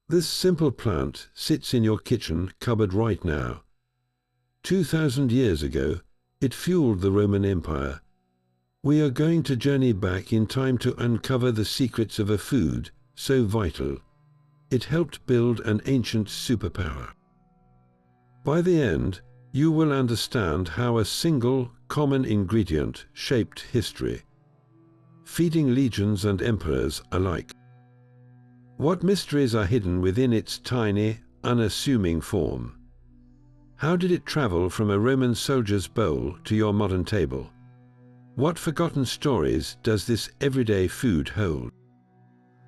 This simple plant sits in your kitchen cupboard right now. 2,000 years ago, it fueled the Roman Empire. We are going to journey back in time to uncover the secrets of a food so vital, it helped build an ancient superpower. By the end, you will understand how a single, common ingredient shaped history, feeding legions and emperors alike. What mysteries are hidden within its tiny, unassuming form? How did it travel from a Roman soldier's bowl to your modern table? What forgotten stories does this everyday food hold?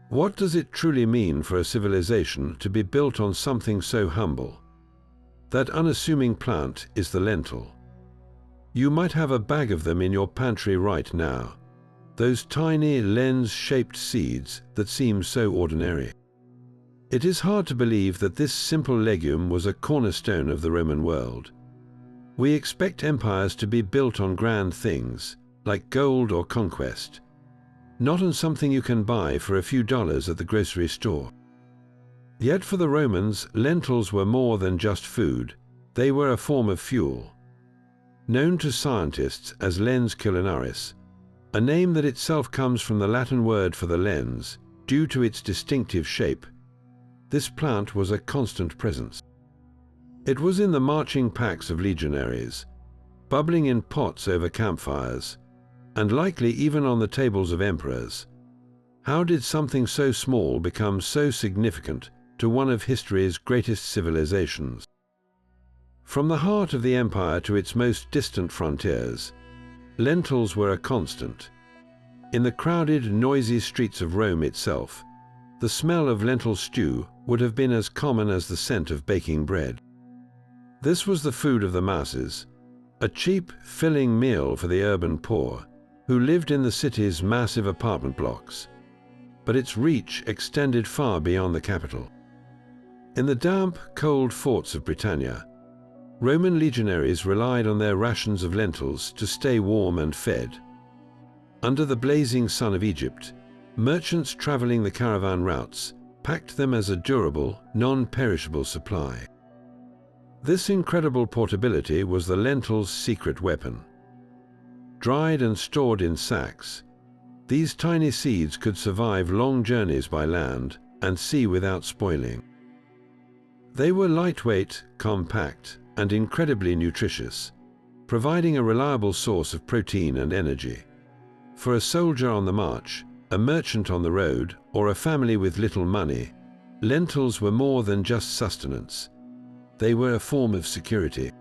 What does it truly mean for a civilization to be built on something so humble? That unassuming plant is the lentil. You might have a bag of them in your pantry right now. Those tiny lens-shaped seeds that seem so ordinary. It is hard to believe that this simple legume was a cornerstone of the Roman world. We expect empires to be built on grand things, like gold or conquest, not on something you can buy for a few dollars at the grocery store. Yet for the Romans, lentils were more than just food. They were a form of fuel. Known to scientists as lens culinaris, a name that itself comes from the Latin word for the lens, due to its distinctive shape, this plant was a constant presence. It was in the marching packs of legionaries, bubbling in pots over campfires, and likely even on the tables of emperors. How did something so small become so significant to one of history's greatest civilizations? From the heart of the empire to its most distant frontiers, lentils were a constant. In the crowded, noisy streets of Rome itself, the smell of lentil stew would have been as common as the scent of baking bread. This was the food of the masses, a cheap, filling meal for the urban poor, who lived in the city's massive apartment blocks. But its reach extended far beyond the capital. In the damp, cold forts of Britannia, Roman legionaries relied on their rations of lentils to stay warm and fed. Under the blazing sun of Egypt, merchants traveling the caravan routes packed them as a durable, non-perishable supply. This incredible portability was the lentil's secret weapon. Dried and stored in sacks, these tiny seeds could survive long journeys by land and sea without spoiling. They were lightweight, compact, and incredibly nutritious, providing a reliable source of protein and energy. For a soldier on the march, a merchant on the road, or a family with little money, lentils were more than just sustenance. They were a form of security.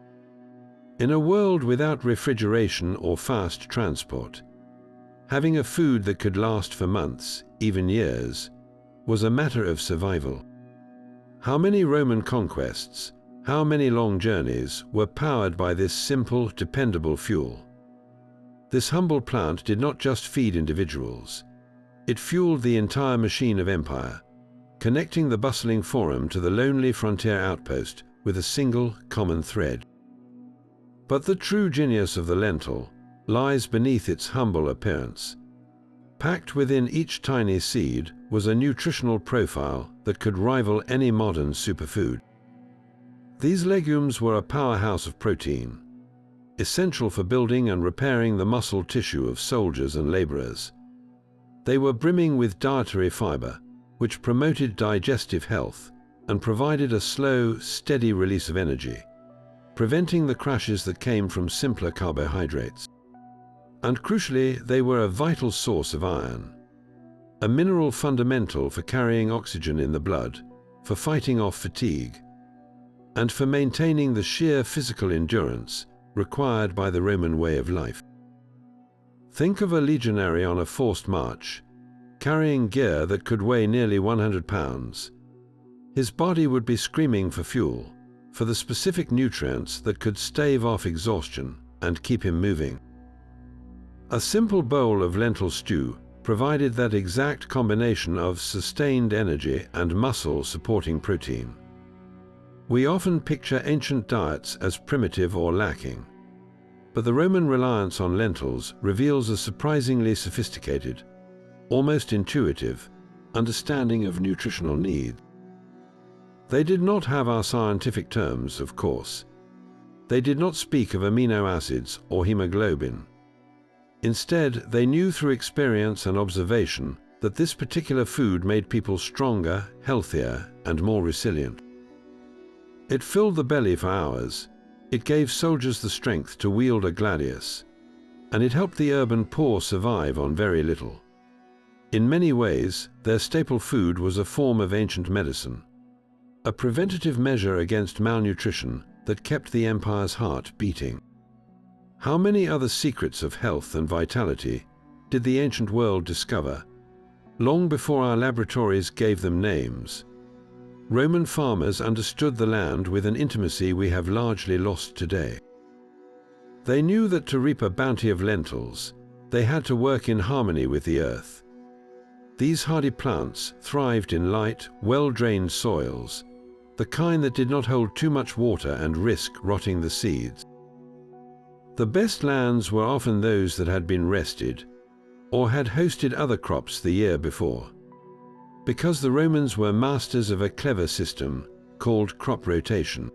In a world without refrigeration or fast transport, having a food that could last for months, even years, was a matter of survival. How many Roman conquests, how many long journeys were powered by this simple, dependable fuel? This humble plant did not just feed individuals. It fueled the entire machine of empire, connecting the bustling forum to the lonely frontier outpost with a single common thread. But the true genius of the lentil lies beneath its humble appearance. Packed within each tiny seed was a nutritional profile that could rival any modern superfood. These legumes were a powerhouse of protein, essential for building and repairing the muscle tissue of soldiers and laborers. They were brimming with dietary fiber, which promoted digestive health and provided a slow, steady release of energy, preventing the crashes that came from simpler carbohydrates. And crucially, they were a vital source of iron, a mineral fundamental for carrying oxygen in the blood, for fighting off fatigue, and for maintaining the sheer physical endurance required by the Roman way of life. Think of a legionary on a forced march, carrying gear that could weigh nearly 100 pounds. His body would be screaming for fuel, for the specific nutrients that could stave off exhaustion and keep him moving. A simple bowl of lentil stew provided that exact combination of sustained energy and muscle-supporting protein. We often picture ancient diets as primitive or lacking, but the Roman reliance on lentils reveals a surprisingly sophisticated, almost intuitive, understanding of nutritional need. They did not have our scientific terms, of course. They did not speak of amino acids or hemoglobin. Instead, they knew through experience and observation that this particular food made people stronger, healthier, and more resilient. It filled the belly for hours, it gave soldiers the strength to wield a gladius, and it helped the urban poor survive on very little. In many ways, their staple food was a form of ancient medicine, a preventative measure against malnutrition that kept the empire's heart beating. How many other secrets of health and vitality did the ancient world discover, long before our laboratories gave them names? Roman farmers understood the land with an intimacy we have largely lost today. They knew that to reap a bounty of lentils, they had to work in harmony with the earth. These hardy plants thrived in light, well-drained soils, the kind that did not hold too much water and risk rotting the seeds. The best lands were often those that had been rested, or had hosted other crops the year before. Because the Romans were masters of a clever system called crop rotation.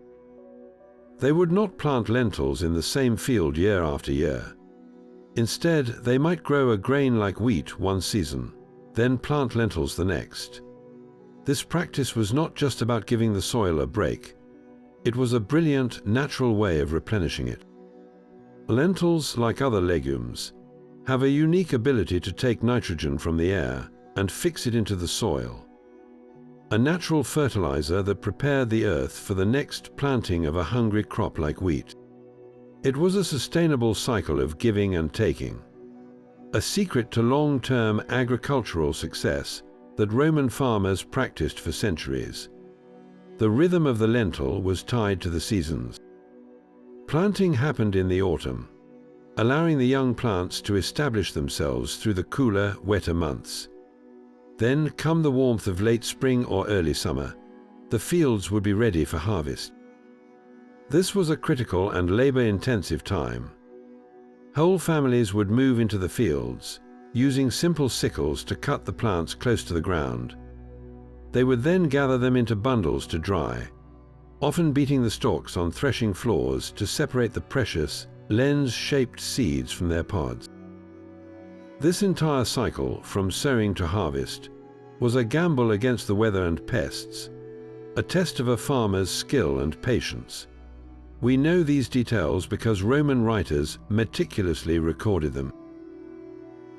They would not plant lentils in the same field year after year. Instead, they might grow a grain like wheat one season, then plant lentils the next. This practice was not just about giving the soil a break. It was a brilliant, natural way of replenishing it. Lentils, like other legumes, have a unique ability to take nitrogen from the air and fix it into the soil. A natural fertilizer that prepared the earth for the next planting of a hungry crop like wheat. It was a sustainable cycle of giving and taking, a secret to long-term agricultural success that Roman farmers practiced for centuries. The rhythm of the lentil was tied to the seasons. Planting happened in the autumn, allowing the young plants to establish themselves through the cooler, wetter months. Then, come the warmth of late spring or early summer, the fields would be ready for harvest. This was a critical and labor-intensive time. Whole families would move into the fields, using simple sickles to cut the plants close to the ground. They would then gather them into bundles to dry, often beating the stalks on threshing floors to separate the precious, lens-shaped seeds from their pods. This entire cycle, from sowing to harvest, was a gamble against the weather and pests, a test of a farmer's skill and patience. We know these details because Roman writers meticulously recorded them.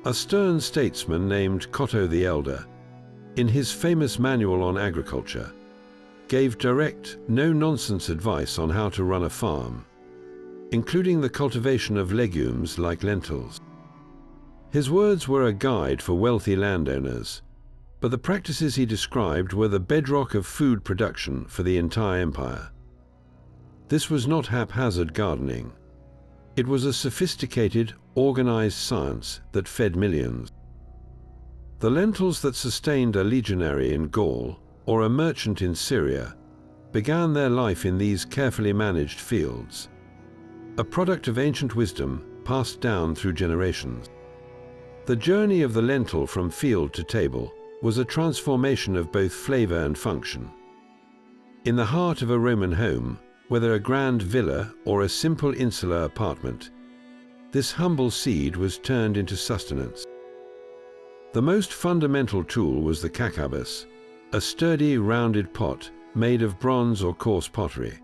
A stern statesman named Cotto the Elder, in his famous manual on agriculture, gave direct, no-nonsense advice on how to run a farm, including the cultivation of legumes like lentils. His words were a guide for wealthy landowners, but the practices he described were the bedrock of food production for the entire empire. This was not haphazard gardening. It was a sophisticated, organized science that fed millions. The lentils that sustained a legionary in Gaul or a merchant in Syria began their life in these carefully managed fields, a product of ancient wisdom passed down through generations. The journey of the lentil from field to table was a transformation of both flavor and function. In the heart of a Roman home, whether a grand villa or a simple insular apartment, this humble seed was turned into sustenance. The most fundamental tool was the cacabus, a sturdy, rounded pot made of bronze or coarse pottery.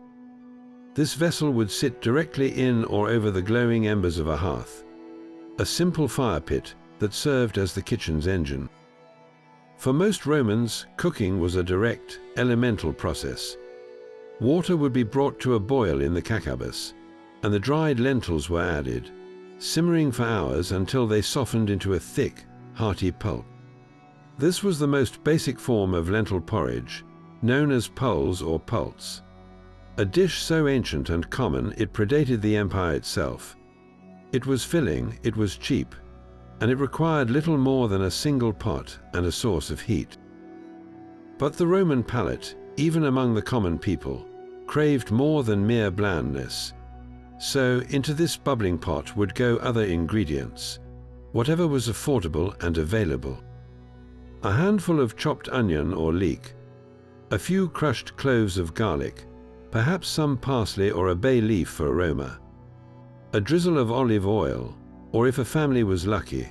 This vessel would sit directly in or over the glowing embers of a hearth, a simple fire pit that served as the kitchen's engine. For most Romans, cooking was a direct, elemental process. Water would be brought to a boil in the cacabus, and the dried lentils were added, simmering for hours until they softened into a thick, hearty pulp. This was the most basic form of lentil porridge, known as pulse or pulse, a dish so ancient and common it predated the empire itself. It was filling, it was cheap, and it required little more than a single pot and a source of heat. But the Roman palate, even among the common people, craved more than mere blandness. So into this bubbling pot would go other ingredients, whatever was affordable and available. A handful of chopped onion or leek, a few crushed cloves of garlic, perhaps some parsley or a bay leaf for aroma, a drizzle of olive oil, or if a family was lucky,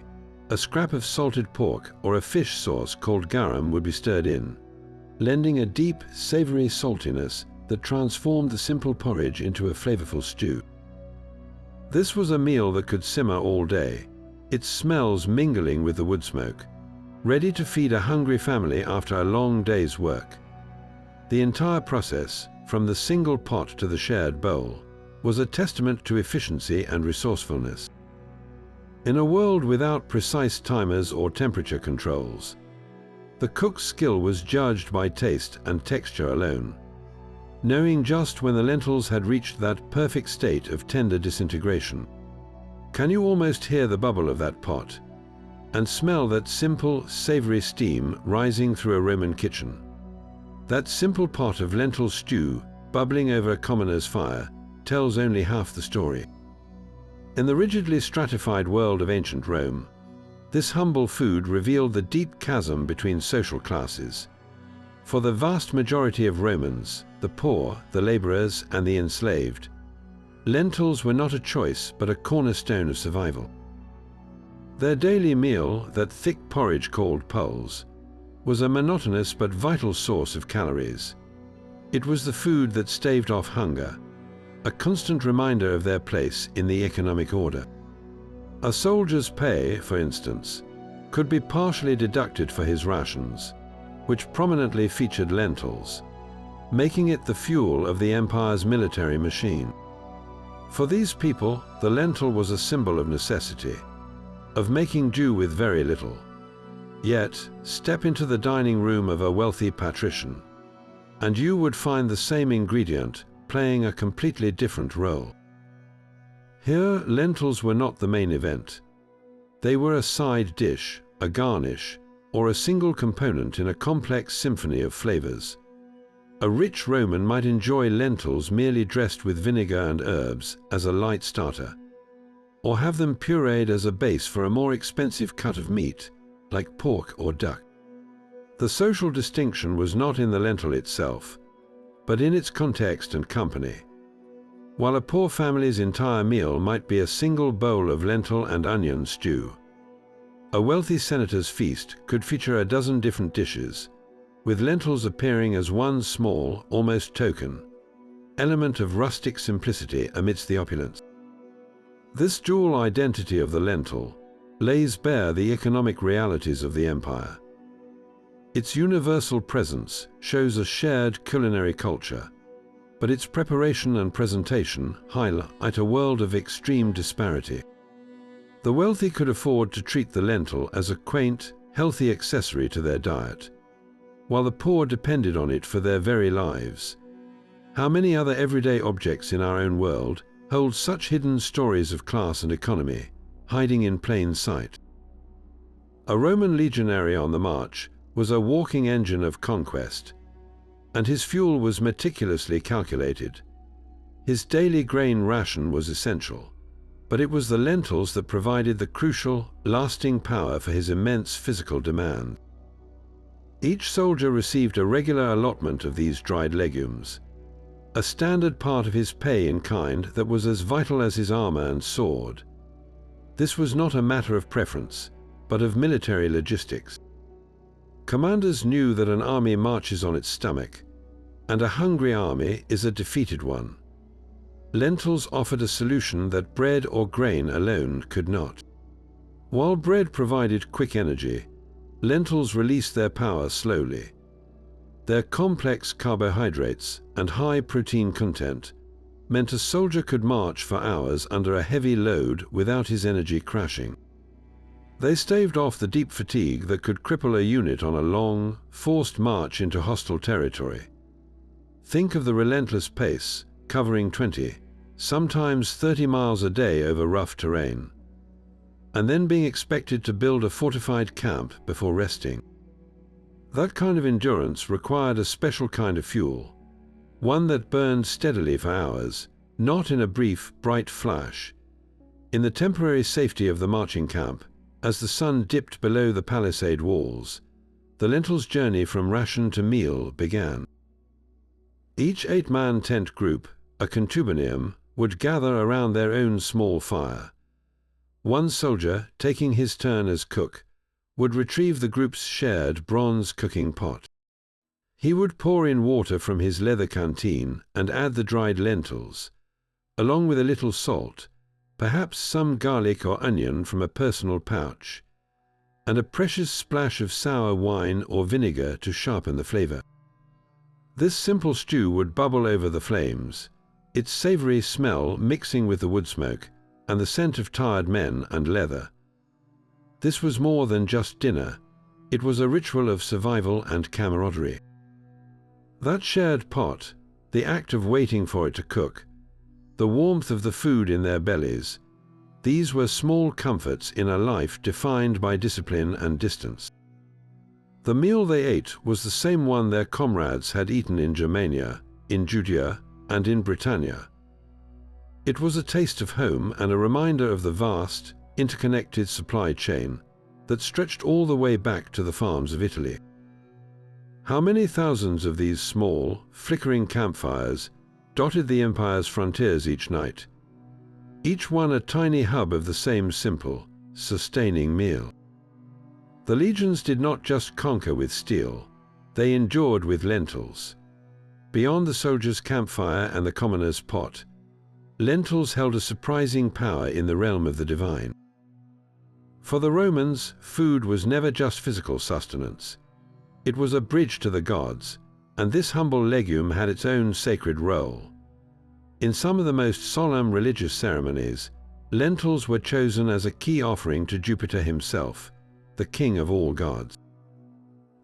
a scrap of salted pork or a fish sauce called garum would be stirred in, lending a deep, savory saltiness that transformed the simple porridge into a flavorful stew. This was a meal that could simmer all day, its smells mingling with the wood smoke, ready to feed a hungry family after a long day's work. The entire process, from the single pot to the shared bowl, was a testament to efficiency and resourcefulness. In a world without precise timers or temperature controls, the cook's skill was judged by taste and texture alone, knowing just when the lentils had reached that perfect state of tender disintegration. Can you almost hear the bubble of that pot and smell that simple, savory steam rising through a Roman kitchen? That simple pot of lentil stew bubbling over a commoner's fire tells only half the story. In the rigidly stratified world of ancient Rome, this humble food revealed the deep chasm between social classes. For the vast majority of Romans, the poor, the laborers, and the enslaved, lentils were not a choice but a cornerstone of survival. Their daily meal, that thick porridge called pulse, was a monotonous but vital source of calories. It was the food that staved off hunger, a constant reminder of their place in the economic order. A soldier's pay, for instance, could be partially deducted for his rations, which prominently featured lentils, making it the fuel of the empire's military machine. For these people, the lentil was a symbol of necessity, of making do with very little. Yet, step into the dining room of a wealthy patrician, and you would find the same ingredient playing a completely different role. Here, lentils were not the main event. They were a side dish, a garnish, or a single component in a complex symphony of flavors. A rich Roman might enjoy lentils merely dressed with vinegar and herbs as a light starter, or have them pureed as a base for a more expensive cut of meat, like pork or duck. The social distinction was not in the lentil itself, but in its context and company. While a poor family's entire meal might be a single bowl of lentil and onion stew, a wealthy senator's feast could feature a dozen different dishes, with lentils appearing as one small, almost token, element of rustic simplicity amidst the opulence. This dual identity of the lentil lays bare the economic realities of the empire. Its universal presence shows a shared culinary culture, but its preparation and presentation highlight a world of extreme disparity. The wealthy could afford to treat the lentil as a quaint, healthy accessory to their diet, while the poor depended on it for their very lives. How many other everyday objects in our own world hold such hidden stories of class and economy, hiding in plain sight? A Roman legionary on the march was a walking engine of conquest, and his fuel was meticulously calculated. His daily grain ration was essential, but it was the lentils that provided the crucial, lasting power for his immense physical demand. Each soldier received a regular allotment of these dried legumes, a standard part of his pay in kind that was as vital as his armor and sword. This was not a matter of preference, but of military logistics. Commanders knew that an army marches on its stomach, and a hungry army is a defeated one. Lentils offered a solution that bread or grain alone could not. While bread provided quick energy, lentils released their power slowly. Their complex carbohydrates and high protein content meant a soldier could march for hours under a heavy load without his energy crashing. They staved off the deep fatigue that could cripple a unit on a long, forced march into hostile territory. Think of the relentless pace, covering 20, sometimes 30 miles a day over rough terrain, and then being expected to build a fortified camp before resting. That kind of endurance required a special kind of fuel, one that burned steadily for hours, not in a brief, bright flash. In the temporary safety of the marching camp, as the sun dipped below the palisade walls, the lentils' journey from ration to meal began. Each 8-man tent group, a contubernium, would gather around their own small fire. One soldier, taking his turn as cook, would retrieve the group's shared bronze cooking pot. He would pour in water from his leather canteen and add the dried lentils, along with a little salt, perhaps some garlic or onion from a personal pouch, and a precious splash of sour wine or vinegar to sharpen the flavor. This simple stew would bubble over the flames, its savory smell mixing with the wood smoke and the scent of tired men and leather. This was more than just dinner. It was a ritual of survival and camaraderie. That shared pot, the act of waiting for it to cook, the warmth of the food in their bellies, these were small comforts in a life defined by discipline and distance. The meal they ate was the same one their comrades had eaten in Germania, in Judea, and in Britannia. It was a taste of home and a reminder of the vast, interconnected supply chain that stretched all the way back to the farms of Italy. How many thousands of these small, flickering campfires dotted the empire's frontiers each night, each one a tiny hub of the same simple, sustaining meal. The legions did not just conquer with steel, they endured with lentils. Beyond the soldier's campfire and the commoner's pot, lentils held a surprising power in the realm of the divine. For the Romans, food was never just physical sustenance. It was a bridge to the gods, and this humble legume had its own sacred role. In some of the most solemn religious ceremonies, lentils were chosen as a key offering to Jupiter himself, the king of all gods.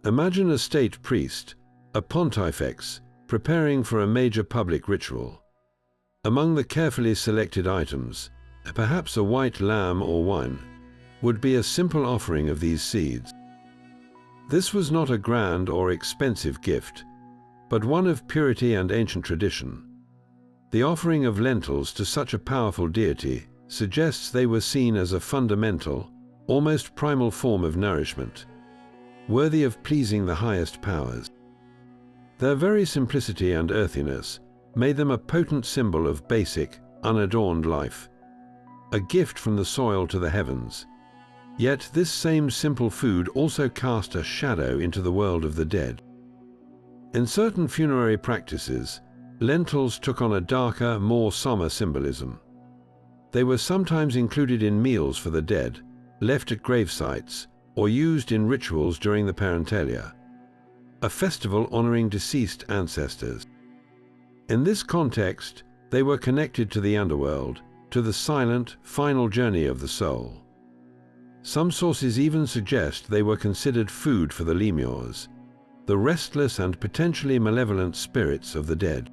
Imagine a state priest, a pontifex, preparing for a major public ritual. Among the carefully selected items, perhaps a white lamb or wine, would be a simple offering of these seeds. This was not a grand or expensive gift, but one of purity and ancient tradition. The offering of lentils to such a powerful deity suggests they were seen as a fundamental, almost primal form of nourishment, worthy of pleasing the highest powers. Their very simplicity and earthiness made them a potent symbol of basic, unadorned life, a gift from the soil to the heavens. Yet this same simple food also cast a shadow into the world of the dead. In certain funerary practices, lentils took on a darker, more somber symbolism. They were sometimes included in meals for the dead, left at grave sites, or used in rituals during the parentalia, a festival honoring deceased ancestors. In this context, they were connected to the underworld, to the silent, final journey of the soul. Some sources even suggest they were considered food for the lemures, the restless and potentially malevolent spirits of the dead.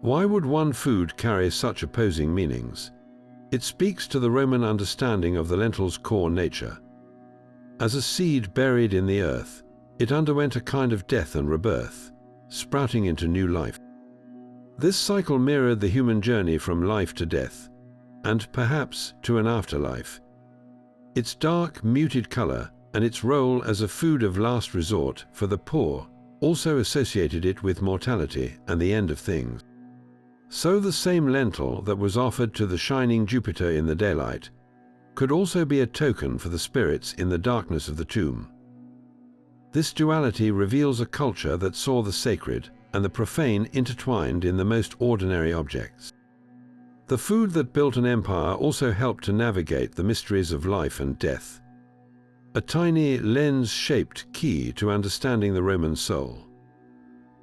Why would one food carry such opposing meanings? It speaks to the Roman understanding of the lentil's core nature. As a seed buried in the earth, it underwent a kind of death and rebirth, sprouting into new life. This cycle mirrored the human journey from life to death, and perhaps to an afterlife. Its dark, muted color and its role as a food of last resort for the poor also associated it with mortality and the end of things. So the same lentil that was offered to the shining Jupiter in the daylight could also be a token for the spirits in the darkness of the tomb. This duality reveals a culture that saw the sacred and the profane intertwined in the most ordinary objects. The food that built an empire also helped to navigate the mysteries of life and death, a tiny lens-shaped key to understanding the Roman soul.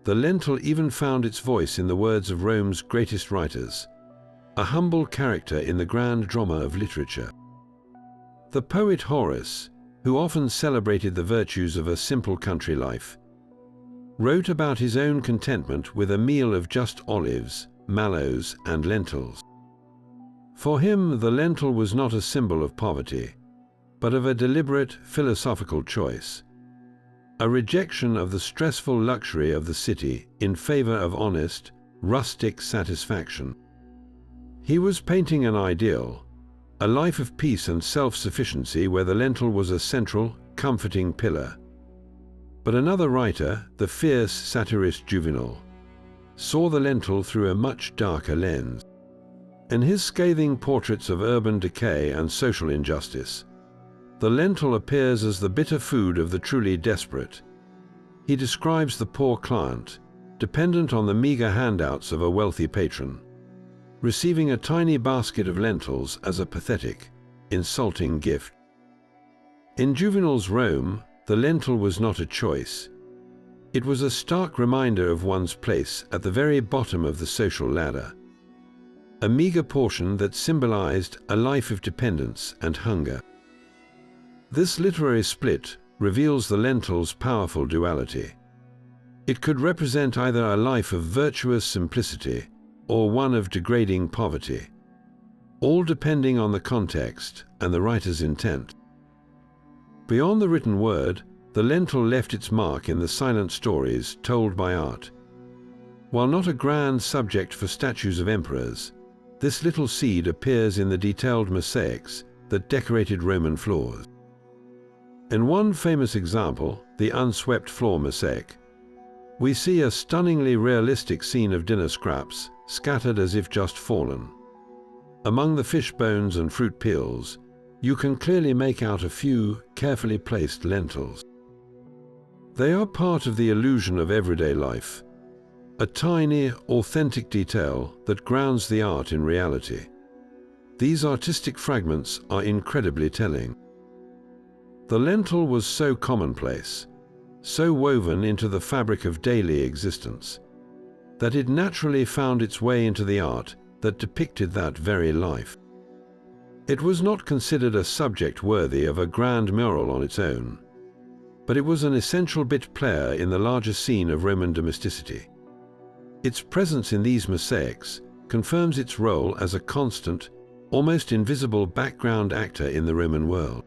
The lentil even found its voice in the words of Rome's greatest writers, a humble character in the grand drama of literature. The poet Horace, who often celebrated the virtues of a simple country life, wrote about his own contentment with a meal of just olives, mallows, and lentils. For him, the lentil was not a symbol of poverty, but of a deliberate philosophical choice, a rejection of the stressful luxury of the city in favor of honest, rustic satisfaction. He was painting an ideal, a life of peace and self-sufficiency where the lentil was a central, comforting pillar. But another writer, the fierce satirist Juvenal, saw the lentil through a much darker lens. In his scathing portraits of urban decay and social injustice, the lentil appears as the bitter food of the truly desperate. He describes the poor client, dependent on the meager handouts of a wealthy patron, receiving a tiny basket of lentils as a pathetic, insulting gift. In Juvenal's Rome, the lentil was not a choice. It was a stark reminder of one's place at the very bottom of the social ladder, a meager portion that symbolized a life of dependence and hunger. This literary split reveals the lentil's powerful duality. It could represent either a life of virtuous simplicity or one of degrading poverty, all depending on the context and the writer's intent. Beyond the written word, the lentil left its mark in the silent stories told by art. While not a grand subject for statues of emperors, this little seed appears in the detailed mosaics that decorated Roman floors. In one famous example, the unswept floor mosaic, we see a stunningly realistic scene of dinner scraps scattered as if just fallen. Among the fish bones and fruit peels, you can clearly make out a few carefully placed lentils. They are part of the illusion of everyday life, a tiny, authentic detail that grounds the art in reality. These artistic fragments are incredibly telling. The lentil was so commonplace, so woven into the fabric of daily existence, that it naturally found its way into the art that depicted that very life. It was not considered a subject worthy of a grand mural on its own, but it was an essential bit player in the larger scene of Roman domesticity. Its presence in these mosaics confirms its role as a constant, almost invisible background actor in the Roman world.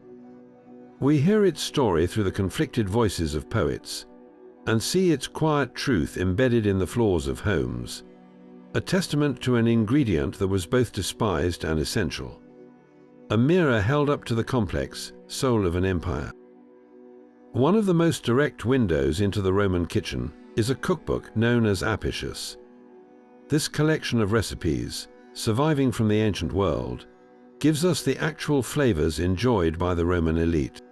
We hear its story through the conflicted voices of poets, and see its quiet truth embedded in the floors of homes, a testament to an ingredient that was both despised and essential, a mirror held up to the complex soul of an empire. One of the most direct windows into the Roman kitchen is a cookbook known as Apicius. This collection of recipes, surviving from the ancient world, gives us the actual flavors enjoyed by the Roman elite.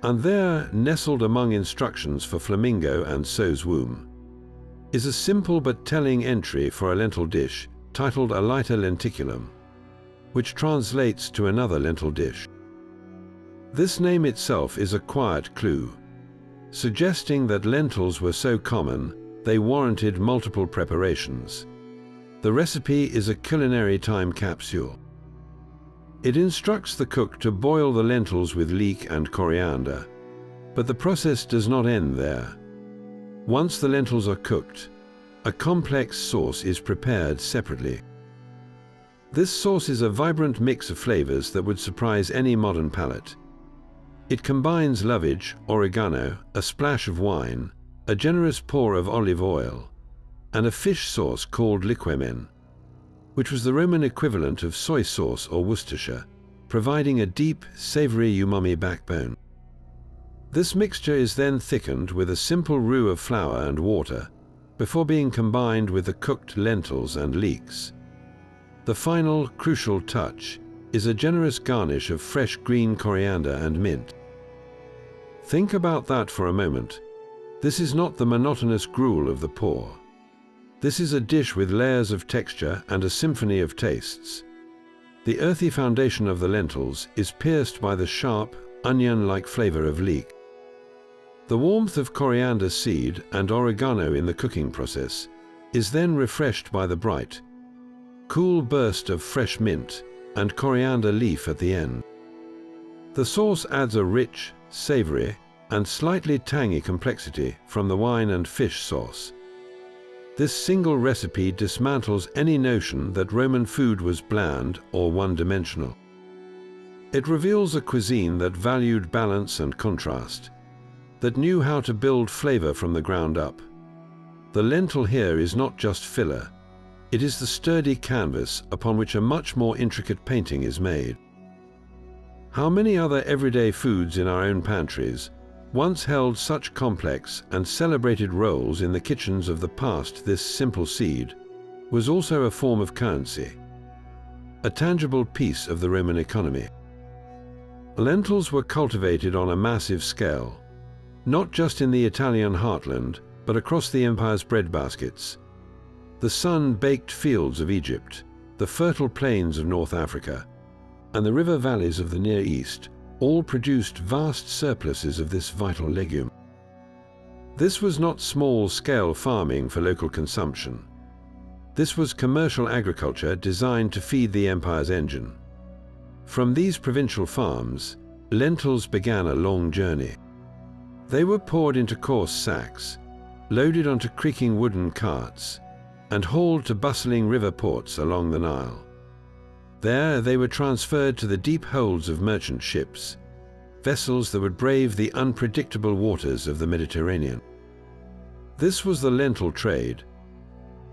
And there, nestled among instructions for flamingo and so's womb, is a simple but telling entry for a lentil dish titled Alita lenticulum, which translates to another lentil dish. This name itself is a quiet clue, suggesting that lentils were so common they warranted multiple preparations. The recipe is a culinary time capsule. It instructs the cook to boil the lentils with leek and coriander, but the process does not end there. Once the lentils are cooked, a complex sauce is prepared separately. This sauce is a vibrant mix of flavors that would surprise any modern palate. It combines lovage, oregano, a splash of wine, a generous pour of olive oil, and a fish sauce called liquemen, which was the Roman equivalent of soy sauce or Worcestershire, providing a deep, savory umami backbone. This mixture is then thickened with a simple roux of flour and water before being combined with the cooked lentils and leeks. The final, crucial touch is a generous garnish of fresh green coriander and mint. Think about that for a moment. This is not the monotonous gruel of the poor. This is a dish with layers of texture and a symphony of tastes. The earthy foundation of the lentils is pierced by the sharp, onion-like flavor of leek. The warmth of coriander seed and oregano in the cooking process is then refreshed by the bright, cool burst of fresh mint and coriander leaf at the end. The sauce adds a rich, savory, and slightly tangy complexity from the wine and fish sauce. This single recipe dismantles any notion that Roman food was bland or one-dimensional. It reveals a cuisine that valued balance and contrast, that knew how to build flavor from the ground up. The lentil here is not just filler, it is the sturdy canvas upon which a much more intricate painting is made. How many other everyday foods in our own pantries once held such complex and celebrated roles in the kitchens of the past. This simple seed was also a form of currency, a tangible piece of the Roman economy. Lentils were cultivated on a massive scale, not just in the Italian heartland, but across the empire's breadbaskets. The sun-baked fields of Egypt, the fertile plains of North Africa, and the river valleys of the Near East all produced vast surpluses of this vital legume. This was not small-scale farming for local consumption. This was commercial agriculture designed to feed the empire's engine. From these provincial farms, lentils began a long journey. They were poured into coarse sacks, loaded onto creaking wooden carts, and hauled to bustling river ports along the Nile. There they were transferred to the deep holds of merchant ships, vessels that would brave the unpredictable waters of the Mediterranean. This was the lentil trade,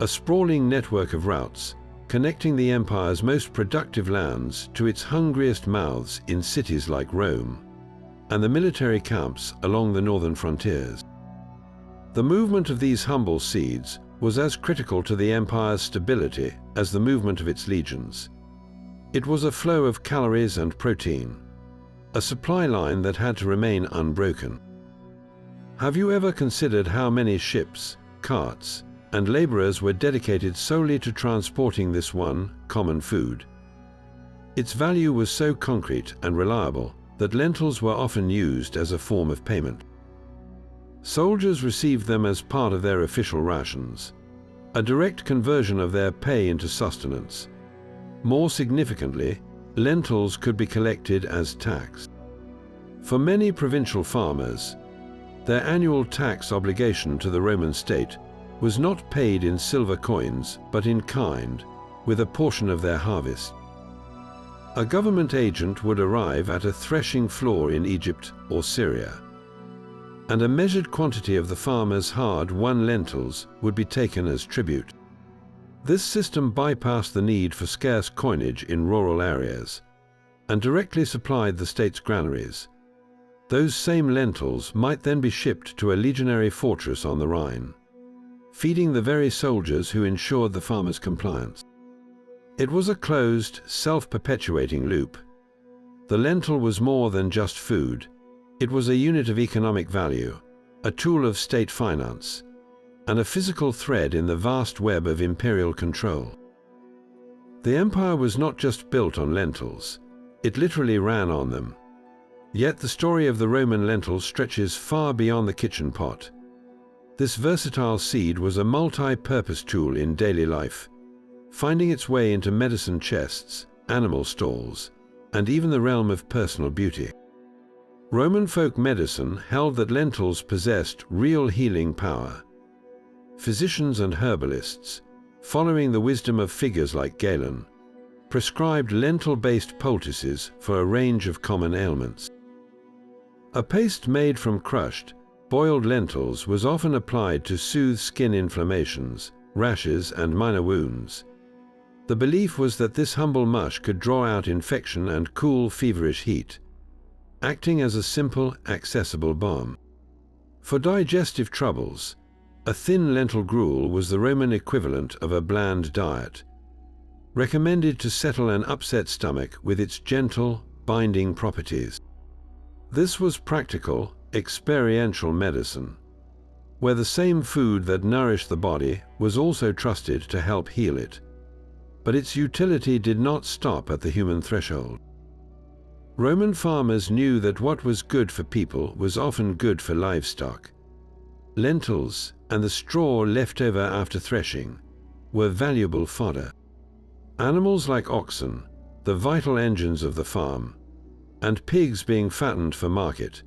a sprawling network of routes connecting the empire's most productive lands to its hungriest mouths in cities like Rome and the military camps along the northern frontiers. The movement of these humble seeds was as critical to the empire's stability as the movement of its legions. It was a flow of calories and protein, a supply line that had to remain unbroken. Have you ever considered how many ships, carts, and laborers were dedicated solely to transporting this one common food? Its value was so concrete and reliable that lentils were often used as a form of payment. Soldiers received them as part of their official rations, a direct conversion of their pay into sustenance. More significantly, lentils could be collected as tax. For many provincial farmers, their annual tax obligation to the Roman state was not paid in silver coins, but in kind, with a portion of their harvest. A government agent would arrive at a threshing floor in Egypt or Syria, and a measured quantity of the farmer's hard-won lentils would be taken as tribute. This system bypassed the need for scarce coinage in rural areas and directly supplied the state's granaries. Those same lentils might then be shipped to a legionary fortress on the Rhine, feeding the very soldiers who ensured the farmer's compliance. It was a closed, self-perpetuating loop. The lentil was more than just food. It was a unit of economic value, a tool of state finance, and a physical thread in the vast web of imperial control. The empire was not just built on lentils, it literally ran on them. Yet the story of the Roman lentil stretches far beyond the kitchen pot. This versatile seed was a multi-purpose tool in daily life, finding its way into medicine chests, animal stalls, and even the realm of personal beauty. Roman folk medicine held that lentils possessed real healing power. Physicians and herbalists, following the wisdom of figures like Galen, prescribed lentil-based poultices for a range of common ailments. A paste made from crushed, boiled lentils was often applied to soothe skin inflammations, rashes, and minor wounds. The belief was that this humble mush could draw out infection and cool feverish heat, acting as a simple, accessible balm. For digestive troubles, a thin lentil gruel was the Roman equivalent of a bland diet, recommended to settle an upset stomach with its gentle, binding properties. This was practical, experiential medicine, where the same food that nourished the body was also trusted to help heal it. But its utility did not stop at the human threshold. Roman farmers knew that what was good for people was often good for livestock. Lentils and the straw left over after threshing were valuable fodder. Animals like oxen, the vital engines of the farm, and pigs being fattened for market,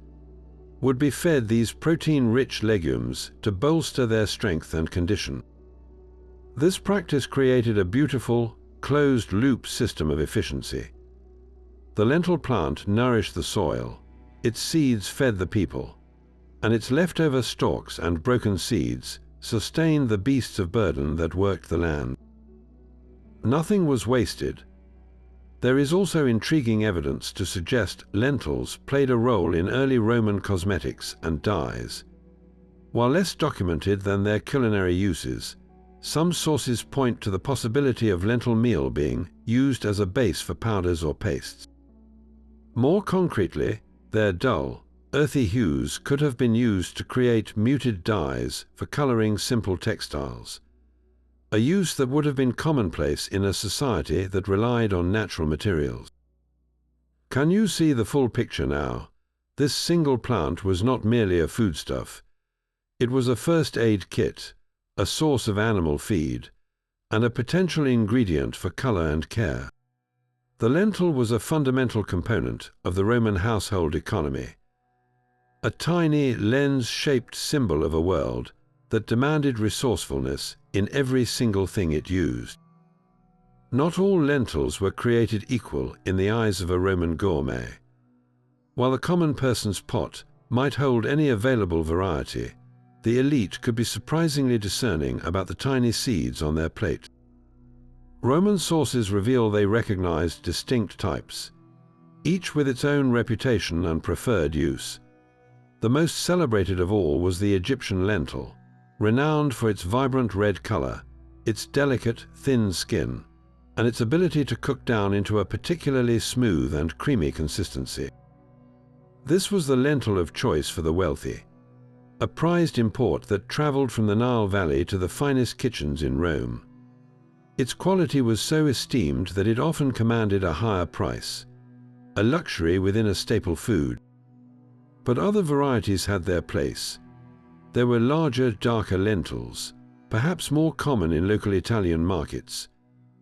would be fed these protein-rich legumes to bolster their strength and condition. This practice created a beautiful, closed-loop system of efficiency. The lentil plant nourished the soil, its seeds fed the people, and its leftover stalks and broken seeds sustained the beasts of burden that worked the land. Nothing was wasted. There is also intriguing evidence to suggest lentils played a role in early Roman cosmetics and dyes. While less documented than their culinary uses, some sources point to the possibility of lentil meal being used as a base for powders or pastes. More concretely, their dull, earthy hues could have been used to create muted dyes for coloring simple textiles, a use that would have been commonplace in a society that relied on natural materials. Can you see the full picture now? This single plant was not merely a foodstuff. It was a first aid kit, a source of animal feed, and a potential ingredient for color and care. The lentil was a fundamental component of the Roman household economy, a tiny lens-shaped symbol of a world that demanded resourcefulness in every single thing it used. Not all lentils were created equal in the eyes of a Roman gourmet. While the common person's pot might hold any available variety, the elite could be surprisingly discerning about the tiny seeds on their plate. Roman sources reveal they recognized distinct types, each with its own reputation and preferred use. The most celebrated of all was the Egyptian lentil, renowned for its vibrant red color, its delicate, thin skin, and its ability to cook down into a particularly smooth and creamy consistency. This was the lentil of choice for the wealthy, a prized import that traveled from the Nile Valley to the finest kitchens in Rome. Its quality was so esteemed that it often commanded a higher price, a luxury within a staple food. But other varieties had their place. There were larger, darker lentils, perhaps more common in local Italian markets,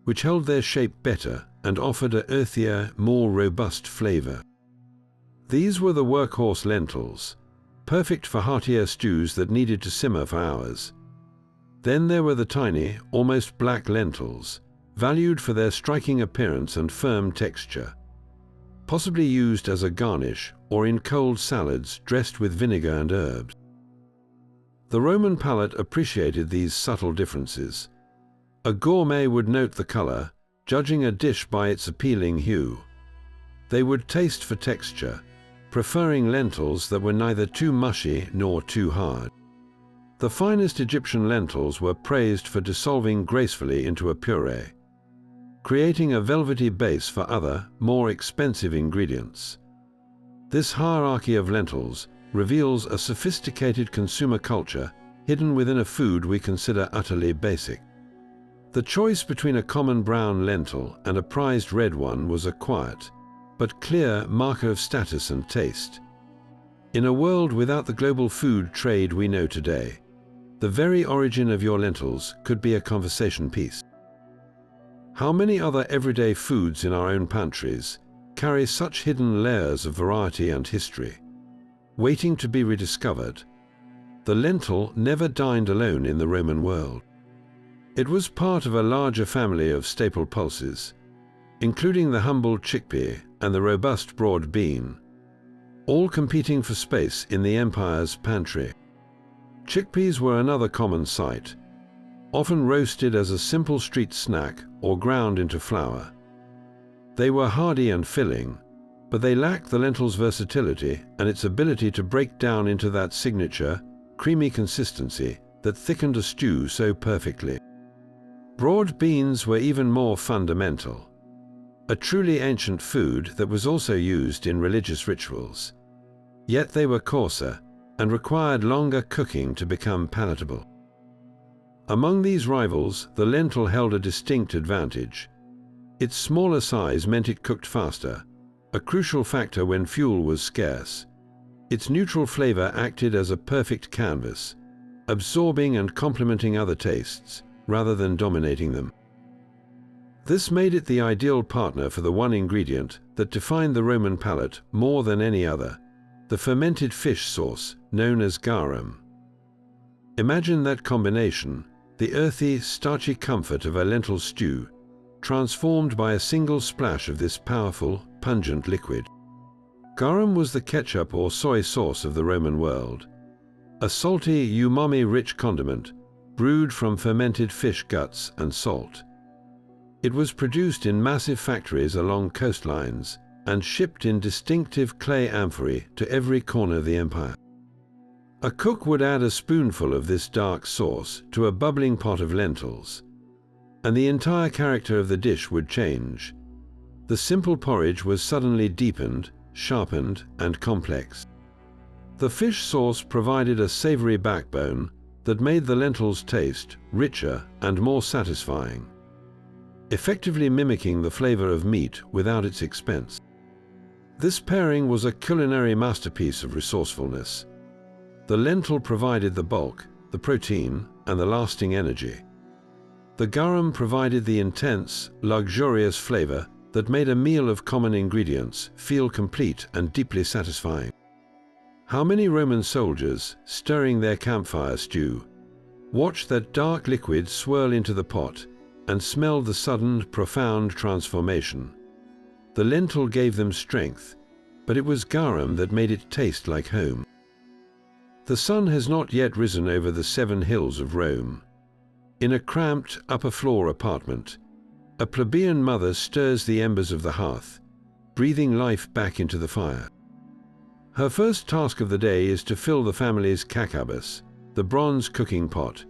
which held their shape better and offered an earthier, more robust flavor. These were the workhorse lentils, perfect for heartier stews that needed to simmer for hours. Then there were the tiny, almost black lentils, valued for their striking appearance and firm texture, possibly used as a garnish or in cold salads dressed with vinegar and herbs. The Roman palate appreciated these subtle differences. A gourmet would note the color, judging a dish by its appealing hue. They would taste for texture, preferring lentils that were neither too mushy nor too hard. The finest Egyptian lentils were praised for dissolving gracefully into a puree, creating a velvety base for other, more expensive ingredients. This hierarchy of lentils reveals a sophisticated consumer culture hidden within a food we consider utterly basic. The choice between a common brown lentil and a prized red one was a quiet, but clear marker of status and taste. In a world without the global food trade we know today, the very origin of your lentils could be a conversation piece. How many other everyday foods in our own pantries carry such hidden layers of variety and history, waiting to be rediscovered? The lentil never dined alone in the Roman world. It was part of a larger family of staple pulses, including the humble chickpea and the robust broad bean, all competing for space in the empire's pantry. Chickpeas were another common sight, often roasted as a simple street snack or ground into flour. They were hardy and filling, but they lacked the lentil's versatility and its ability to break down into that signature, creamy consistency that thickened a stew so perfectly. Broad beans were even more fundamental, a truly ancient food that was also used in religious rituals. Yet they were coarser and required longer cooking to become palatable. Among these rivals, the lentil held a distinct advantage. Its smaller size meant it cooked faster, a crucial factor when fuel was scarce. Its neutral flavor acted as a perfect canvas, absorbing and complementing other tastes, rather than dominating them. This made it the ideal partner for the one ingredient that defined the Roman palate more than any other, the fermented fish sauce known as garum. Imagine that combination, the earthy, starchy comfort of a lentil stew, transformed by a single splash of this powerful, pungent liquid. Garum was the ketchup or soy sauce of the Roman world, a salty, umami-rich condiment brewed from fermented fish guts and salt. It was produced in massive factories along coastlines and shipped in distinctive clay amphorae to every corner of the empire. A cook would add a spoonful of this dark sauce to a bubbling pot of lentils, and the entire character of the dish would change. The simple porridge was suddenly deepened, sharpened, and complex. The fish sauce provided a savory backbone that made the lentils taste richer and more satisfying, effectively mimicking the flavor of meat without its expense. This pairing was a culinary masterpiece of resourcefulness. The lentil provided the bulk, the protein, and the lasting energy. The garum provided the intense, luxurious flavor that made a meal of common ingredients feel complete and deeply satisfying. How many Roman soldiers, stirring their campfire stew, watched that dark liquid swirl into the pot and smelled the sudden, profound transformation. The lentil gave them strength, but it was garum that made it taste like home. The sun has not yet risen over the 7 hills of Rome. In a cramped, upper-floor apartment, a plebeian mother stirs the embers of the hearth, breathing life back into the fire. Her first task of the day is to fill the family's kakabas, the bronze cooking pot,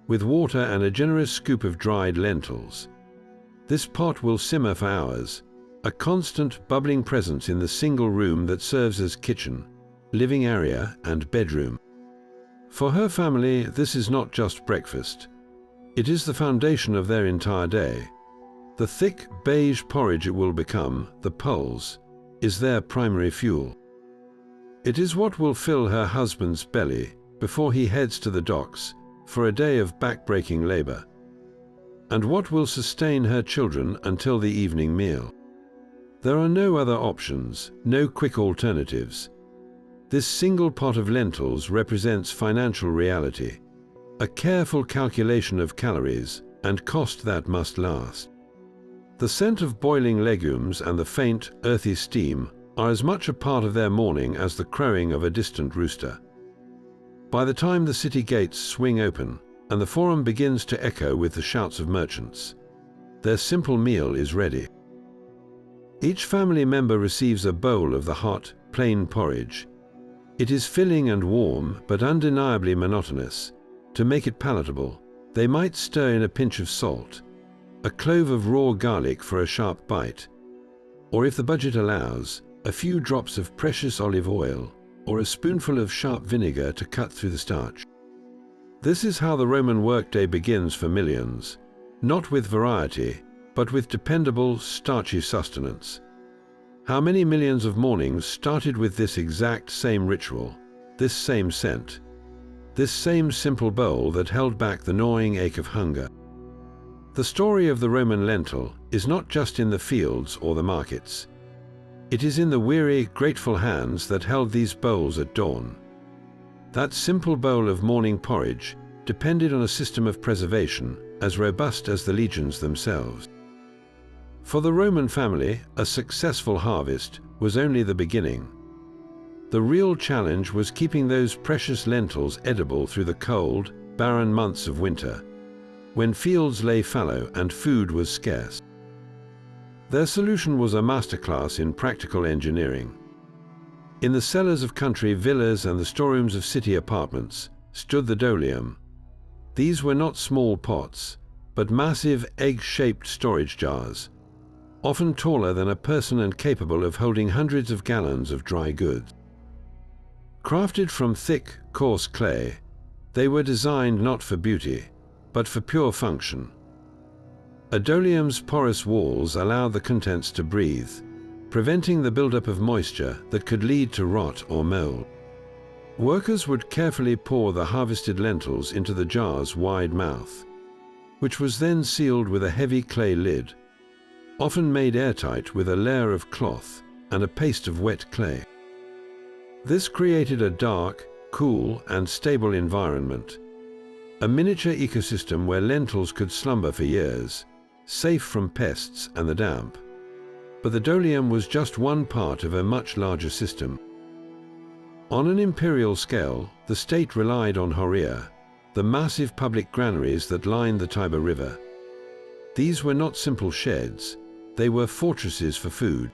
with water and a generous scoop of dried lentils. This pot will simmer for hours, a constant bubbling presence in the single room that serves as kitchen, living area, and bedroom. For her family, this is not just breakfast. It is the foundation of their entire day. The thick beige porridge it will become, the pulse, is their primary fuel. It is what will fill her husband's belly before he heads to the docks for a day of back-breaking labor, and what will sustain her children until the evening meal. There are no other options, no quick alternatives. This single pot of lentils represents financial reality, a careful calculation of calories and cost that must last. The scent of boiling legumes and the faint, earthy steam are as much a part of their morning as the crowing of a distant rooster. By the time the city gates swing open and the forum begins to echo with the shouts of merchants, their simple meal is ready. Each family member receives a bowl of the hot, plain porridge. It is filling and warm, but undeniably monotonous. To make it palatable, they might stir in a pinch of salt, a clove of raw garlic for a sharp bite, or if the budget allows, a few drops of precious olive oil or a spoonful of sharp vinegar to cut through the starch. This is how the Roman workday begins for millions, not with variety, but with dependable, starchy sustenance. How many millions of mornings started with this exact same ritual, this same scent, this same simple bowl that held back the gnawing ache of hunger? The story of the Roman lentil is not just in the fields or the markets. It is in the weary, grateful hands that held these bowls at dawn. That simple bowl of morning porridge depended on a system of preservation as robust as the legions themselves. For the Roman family, a successful harvest was only the beginning. The real challenge was keeping those precious lentils edible through the cold, barren months of winter, when fields lay fallow and food was scarce. Their solution was a masterclass in practical engineering. In the cellars of country villas and the storerooms of city apartments stood the dolium. These were not small pots, but massive egg-shaped storage jars, often taller than a person and capable of holding hundreds of gallons of dry goods. Crafted from thick, coarse clay, they were designed not for beauty, but for pure function. A dolium's porous walls allowed the contents to breathe, preventing the buildup of moisture that could lead to rot or mold. Workers would carefully pour the harvested lentils into the jar's wide mouth, which was then sealed with a heavy clay lid, often made airtight with a layer of cloth and a paste of wet clay. This created a dark, cool, and stable environment, a miniature ecosystem where lentils could slumber for years, safe from pests and the damp. But the dolium was just one part of a much larger system. On an imperial scale, the state relied on Horia, the massive public granaries that lined the Tiber River. These were not simple sheds, they were fortresses for food.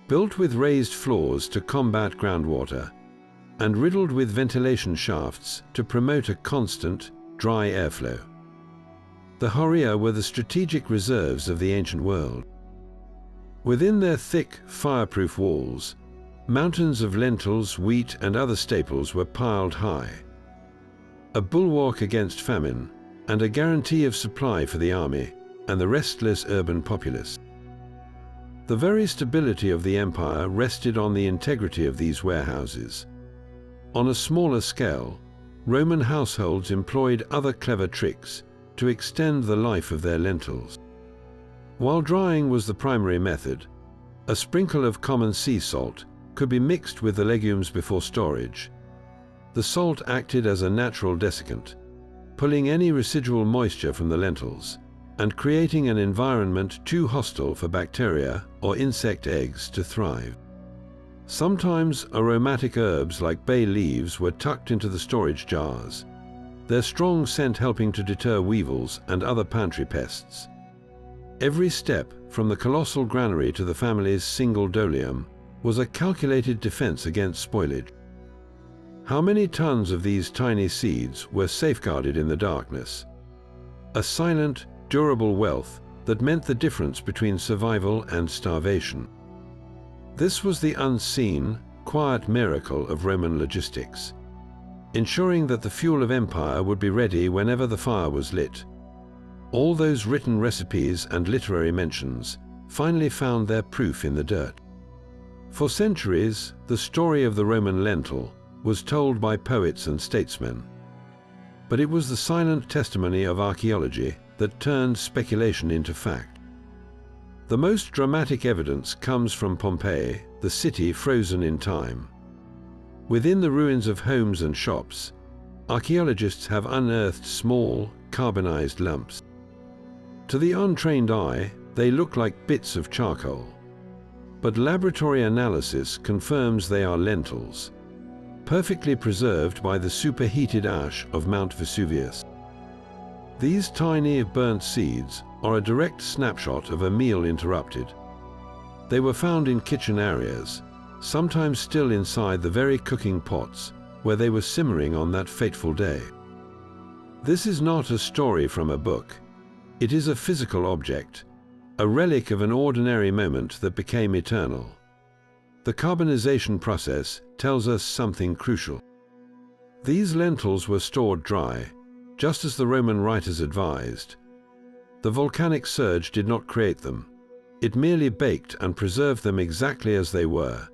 Built with raised floors to combat groundwater, and riddled with ventilation shafts to promote a constant, dry airflow. The horia were the strategic reserves of the ancient world. Within their thick, fireproof walls, mountains of lentils, wheat, and other staples were piled high. A bulwark against famine, and a guarantee of supply for the army and the restless urban populace. The very stability of the empire rested on the integrity of these warehouses. On a smaller scale, Roman households employed other clever tricks to extend the life of their lentils. While drying was the primary method, a sprinkle of common sea salt could be mixed with the legumes before storage. The salt acted as a natural desiccant, pulling any residual moisture from the lentils and creating an environment too hostile for bacteria or insect eggs to thrive. Sometimes aromatic herbs like bay leaves were tucked into the storage jars, their strong scent helping to deter weevils and other pantry pests. Every step, from the colossal granary to the family's single dolium, was a calculated defense against spoilage. How many tons of these tiny seeds were safeguarded in the darkness? A silent, durable wealth that meant the difference between survival and starvation. This was the unseen, quiet miracle of Roman logistics, ensuring that the fuel of empire would be ready whenever the fire was lit. All those written recipes and literary mentions finally found their proof in the dirt. For centuries, the story of the Roman lentil was told by poets and statesmen. But it was the silent testimony of archaeology that turned speculation into fact. The most dramatic evidence comes from Pompeii, the city frozen in time. Within the ruins of homes and shops, archaeologists have unearthed small, carbonized lumps. To the untrained eye, they look like bits of charcoal. But laboratory analysis confirms they are lentils, perfectly preserved by the superheated ash of Mount Vesuvius. These tiny, burnt seeds are a direct snapshot of a meal interrupted. They were found in kitchen areas, sometimes still inside the very cooking pots where they were simmering on that fateful day. This is not a story from a book. It is a physical object, a relic of an ordinary moment that became eternal. The carbonization process tells us something crucial. These lentils were stored dry, just as the Roman writers advised. The volcanic surge did not create them. It merely baked and preserved them exactly as they were,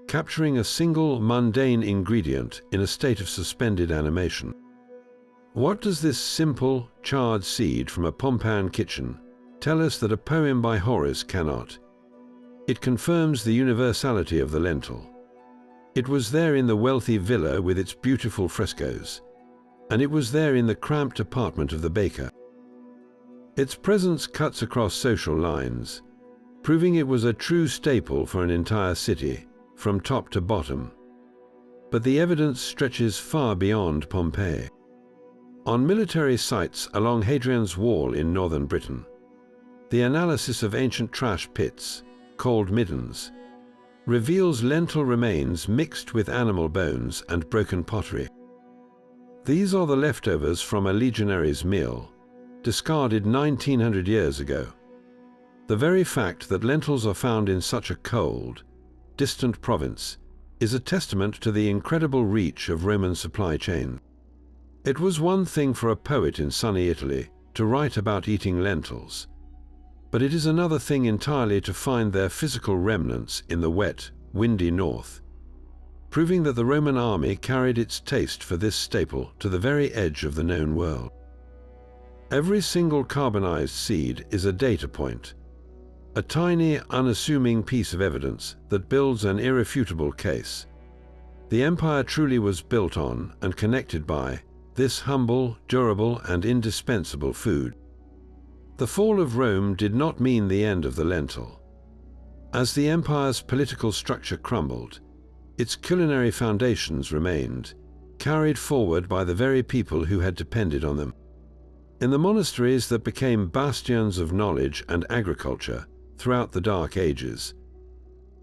capturing a single mundane ingredient in a state of suspended animation. What does this simple, charred seed from a Pompeian kitchen tell us that a poem by Horace cannot? It confirms the universality of the lentil. It was there in the wealthy villa with its beautiful frescoes, and it was there in the cramped apartment of the baker. Its presence cuts across social lines, proving it was a true staple for an entire city, from top to bottom. But the evidence stretches far beyond Pompeii. On military sites along Hadrian's Wall in northern Britain, the analysis of ancient trash pits, called middens, reveals lentil remains mixed with animal bones and broken pottery. These are the leftovers from a legionary's meal, discarded 1900 years ago. The very fact that lentils are found in such a cold, distant province is a testament to the incredible reach of Roman supply chains. It was one thing for a poet in sunny Italy to write about eating lentils, but it is another thing entirely to find their physical remnants in the wet, windy north, proving that the Roman army carried its taste for this staple to the very edge of the known world. Every single carbonized seed is a data point, a tiny, unassuming piece of evidence that builds an irrefutable case. The empire truly was built on and connected by this humble, durable, and indispensable food. The fall of Rome did not mean the end of the lentil. As the empire's political structure crumbled, its culinary foundations remained, carried forward by the very people who had depended on them. In the monasteries that became bastions of knowledge and agriculture throughout the Dark Ages,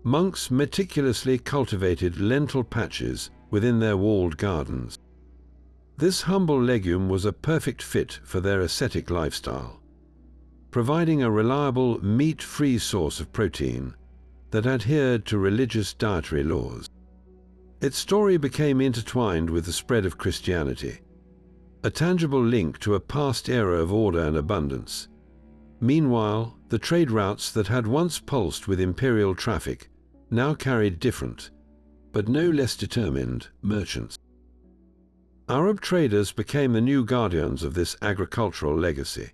monks meticulously cultivated lentil patches within their walled gardens. This humble legume was a perfect fit for their ascetic lifestyle, providing a reliable meat-free source of protein that adhered to religious dietary laws. Its story became intertwined with the spread of Christianity, a tangible link to a past era of order and abundance. Meanwhile, the trade routes that had once pulsed with imperial traffic now carried different, but no less determined, merchants. Arab traders became the new guardians of this agricultural legacy,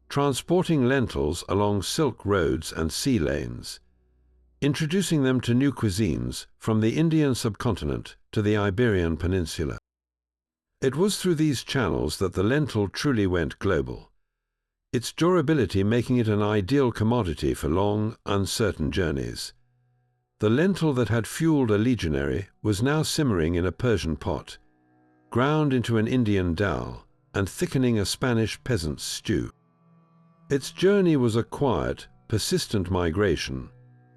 transporting lentils along silk roads and sea lanes, introducing them to new cuisines from the Indian subcontinent to the Iberian Peninsula. It was through these channels that the lentil truly went global, its durability making it an ideal commodity for long, uncertain journeys. The lentil that had fueled a legionary was now simmering in a Persian pot, ground into an Indian dal, and thickening a Spanish peasant's stew. Its journey was a quiet, persistent migration,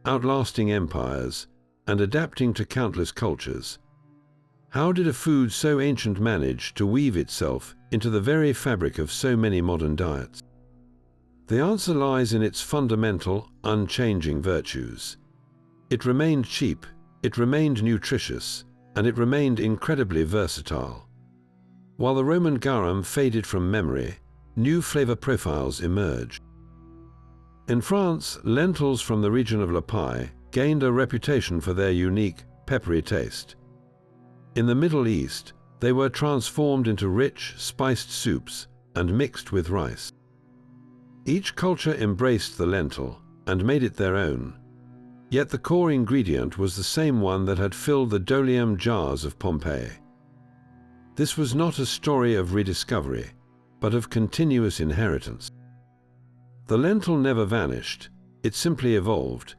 outlasting empires and adapting to countless cultures. How did a food so ancient manage to weave itself into the very fabric of so many modern diets? The answer lies in its fundamental, unchanging virtues. It remained cheap, it remained nutritious, and it remained incredibly versatile. While the Roman garum faded from memory, new flavor profiles emerged. In France, lentils from the region of Pompeii gained a reputation for their unique, peppery taste. In the Middle East, they were transformed into rich, spiced soups and mixed with rice. Each culture embraced the lentil and made it their own, yet the core ingredient was the same one that had filled the dolium jars of Pompeii. This was not a story of rediscovery, but of continuous inheritance. The lentil never vanished, it simply evolved,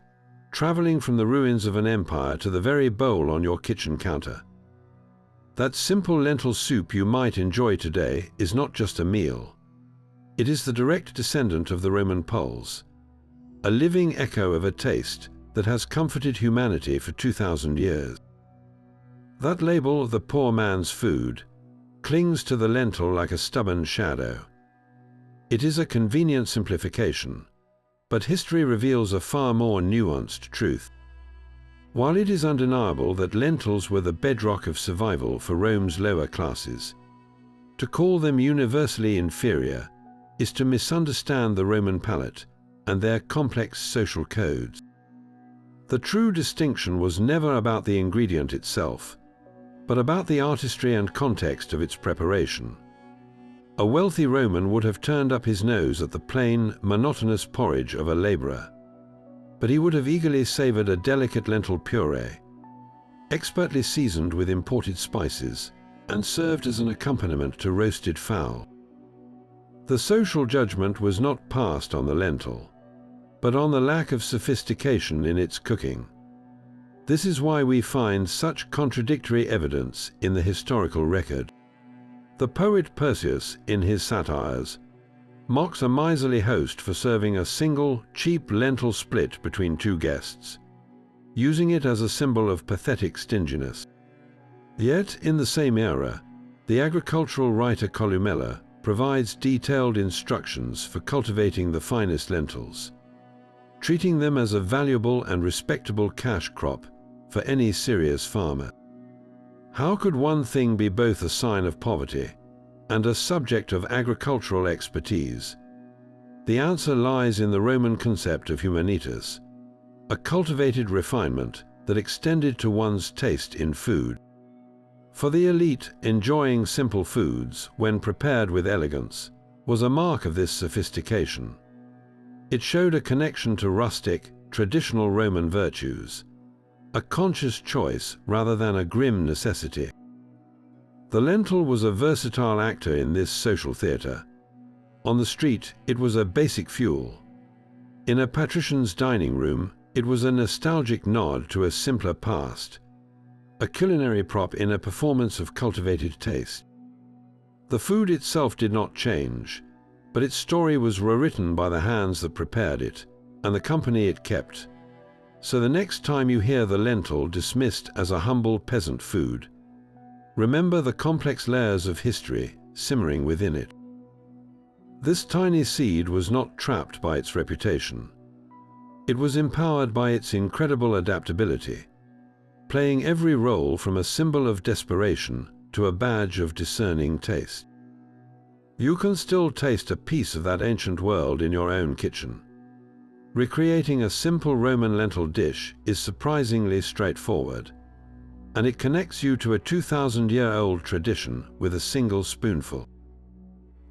traveling from the ruins of an empire to the very bowl on your kitchen counter. That simple lentil soup you might enjoy today is not just a meal. It is the direct descendant of the Roman pulse, a living echo of a taste that has comforted humanity for 2,000 years. That label, the poor man's food, clings to the lentil like a stubborn shadow. It is a convenient simplification, but history reveals a far more nuanced truth. While it is undeniable that lentils were the bedrock of survival for Rome's lower classes, to call them universally inferior is to misunderstand the Roman palate and their complex social codes. The true distinction was never about the ingredient itself, but about the artistry and context of its preparation. A wealthy Roman would have turned up his nose at the plain, monotonous porridge of a laborer, but he would have eagerly savored a delicate lentil puree, expertly seasoned with imported spices and served as an accompaniment to roasted fowl. The social judgment was not passed on the lentil, but on the lack of sophistication in its cooking. This is why we find such contradictory evidence in the historical record. The poet Apicius, in his satires, mocks a miserly host for serving a single, cheap lentil split between two guests, using it as a symbol of pathetic stinginess. Yet, in the same era, the agricultural writer Columella provides detailed instructions for cultivating the finest lentils, treating them as a valuable and respectable cash crop for any serious farmer. How could one thing be both a sign of poverty and a subject of agricultural expertise? The answer lies in the Roman concept of humanitas, a cultivated refinement that extended to one's taste in food. For the elite, enjoying simple foods, when prepared with elegance, was a mark of this sophistication. It showed a connection to rustic, traditional Roman virtues, a conscious choice rather than a grim necessity. The lentil was a versatile actor in this social theatre. On the street, it was a basic fuel. In a patrician's dining room, it was a nostalgic nod to a simpler past, a culinary prop in a performance of cultivated taste. The food itself did not change, but its story was rewritten by the hands that prepared it and the company it kept. So the next time you hear the lentil dismissed as a humble peasant food, remember the complex layers of history simmering within it. This tiny seed was not trapped by its reputation. It was empowered by its incredible adaptability, playing every role from a symbol of desperation to a badge of discerning taste. You can still taste a piece of that ancient world in your own kitchen. Recreating a simple Roman lentil dish is surprisingly straightforward, and it connects you to a 2,000-year-old tradition with a single spoonful.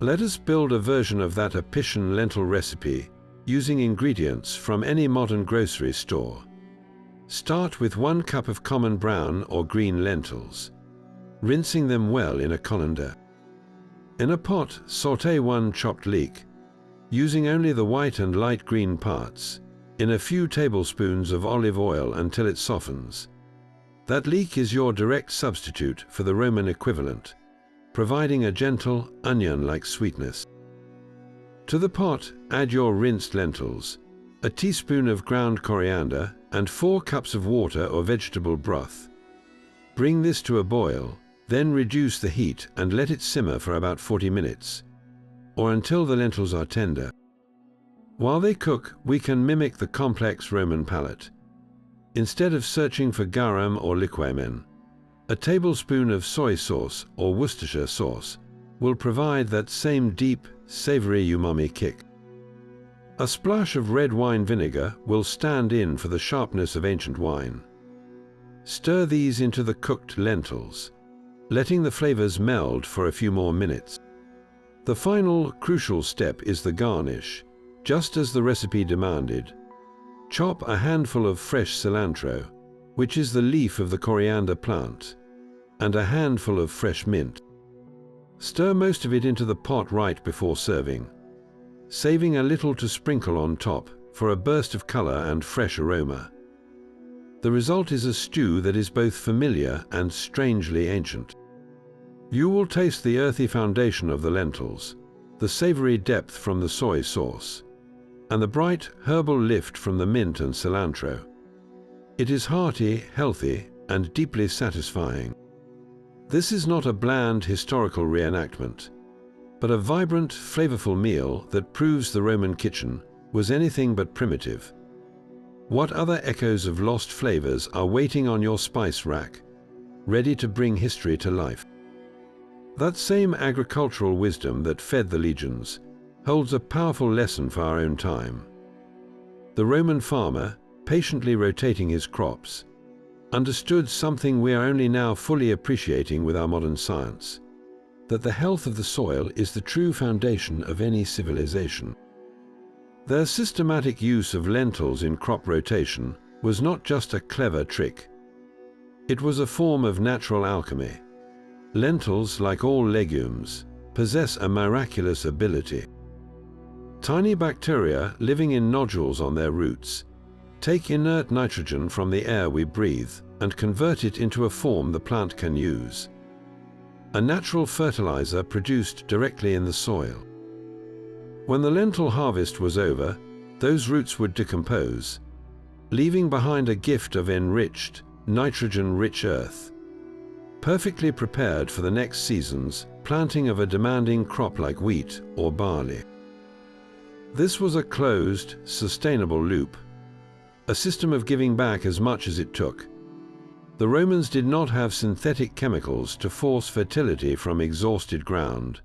Let us build a version of that Apician lentil recipe using ingredients from any modern grocery store. Start with 1 cup of common brown or green lentils, rinsing them well in a colander. In a pot, sauté 1 chopped leek, using only the white and light green parts, in a few tablespoons of olive oil until it softens. That leek is your direct substitute for the Roman equivalent, providing a gentle, onion-like sweetness. To the pot, add your rinsed lentils, a teaspoon of ground coriander, and 4 cups of water or vegetable broth. Bring this to a boil, then reduce the heat and let it simmer for about 40 minutes, or until the lentils are tender. While they cook, we can mimic the complex Roman palate. Instead of searching for garum or liquamen, a tablespoon of soy sauce or Worcestershire sauce will provide that same deep, savory umami kick. A splash of red wine vinegar will stand in for the sharpness of ancient wine. Stir these into the cooked lentils, letting the flavors meld for a few more minutes. The final, crucial step is the garnish, just as the recipe demanded. Chop a handful of fresh cilantro, which is the leaf of the coriander plant, and a handful of fresh mint. Stir most of it into the pot right before serving, saving a little to sprinkle on top for a burst of color and fresh aroma. The result is a stew that is both familiar and strangely ancient. You will taste the earthy foundation of the lentils, the savory depth from the soy sauce, and the bright herbal lift from the mint and cilantro. It is hearty, healthy, and deeply satisfying. This is not a bland historical reenactment, but a vibrant, flavorful meal that proves the Roman kitchen was anything but primitive. What other echoes of lost flavors are waiting on your spice rack, ready to bring history to life? That same agricultural wisdom that fed the legions holds a powerful lesson for our own time. The Roman farmer, patiently rotating his crops, understood something we are only now fully appreciating with our modern science: that the health of the soil is the true foundation of any civilization. Their systematic use of lentils in crop rotation was not just a clever trick. It was a form of natural alchemy. Lentils, like all legumes, possess a miraculous ability. Tiny bacteria living in nodules on their roots take inert nitrogen from the air we breathe and convert it into a form the plant can use. A natural fertilizer produced directly in the soil. When the lentil harvest was over, those roots would decompose, leaving behind a gift of enriched, nitrogen-rich earth, perfectly prepared for the next season's planting of a demanding crop like wheat or barley. This was a closed, sustainable loop, a system of giving back as much as it took. The Romans did not have synthetic chemicals to force fertility from exhausted ground.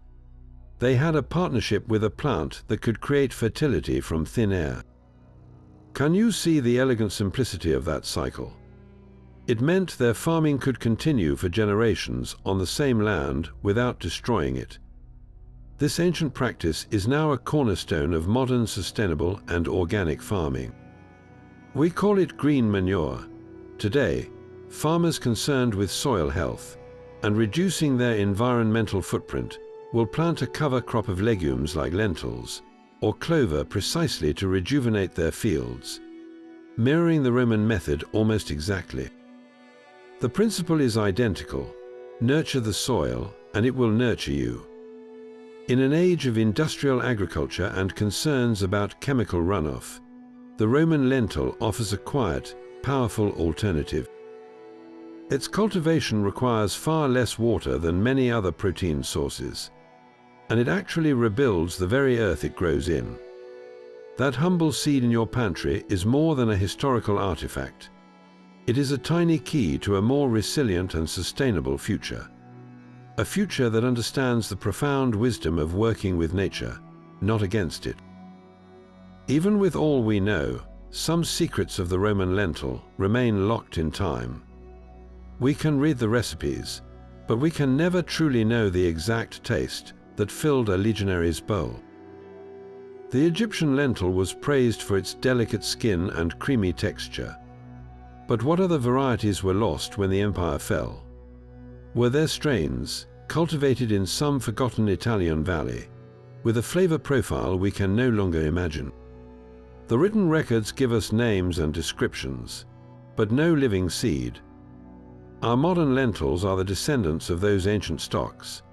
They had a partnership with a plant that could create fertility from thin air. Can you see the elegant simplicity of that cycle? It meant their farming could continue for generations on the same land without destroying it. This ancient practice is now a cornerstone of modern sustainable and organic farming. We call it green manure. Today, farmers concerned with soil health and reducing their environmental footprint will plant a cover crop of legumes like lentils or clover precisely to rejuvenate their fields, mirroring the Roman method almost exactly. The principle is identical: nurture the soil and it will nurture you. In an age of industrial agriculture and concerns about chemical runoff, the Roman lentil offers a quiet, powerful alternative. Its cultivation requires far less water than many other protein sources, and it actually rebuilds the very earth it grows in. That humble seed in your pantry is more than a historical artifact. It is a tiny key to a more resilient and sustainable future. A future that understands the profound wisdom of working with nature, not against it. Even with all we know, some secrets of the Roman lentil remain locked in time. We can read the recipes, but we can never truly know the exact taste that filled a legionary's bowl. The Egyptian lentil was praised for its delicate skin and creamy texture. But what other varieties were lost when the empire fell? Were there strains, cultivated in some forgotten Italian valley, with a flavor profile we can no longer imagine? The written records give us names and descriptions, but no living seed. Our modern lentils are the descendants of those ancient stocks,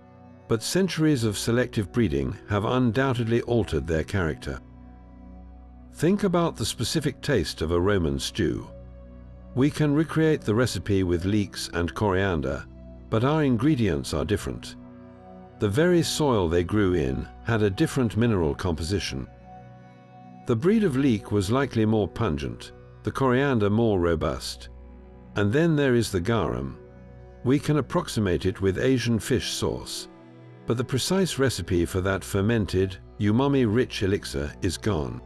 but centuries of selective breeding have undoubtedly altered their character. Think about the specific taste of a Roman stew. We can recreate the recipe with leeks and coriander, but our ingredients are different. The very soil they grew in had a different mineral composition. The breed of leek was likely more pungent, the coriander more robust. And then there is the garum. We can approximate it with Asian fish sauce, but the precise recipe for that fermented, umami-rich elixir is gone.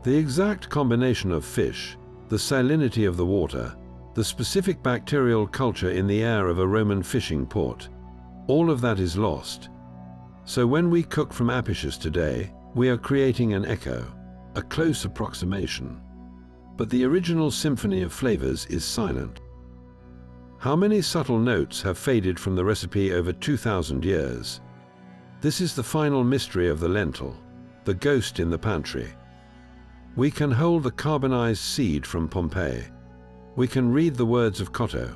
The exact combination of fish, the salinity of the water, the specific bacterial culture in the air of a Roman fishing port, all of that is lost. So when we cook from Apicius today, we are creating an echo, a close approximation. But the original symphony of flavors is silent. How many subtle notes have faded from the recipe over 2,000 years? This is the final mystery of the lentil, the ghost in the pantry. We can hold the carbonized seed from Pompeii. We can read the words of Cotto,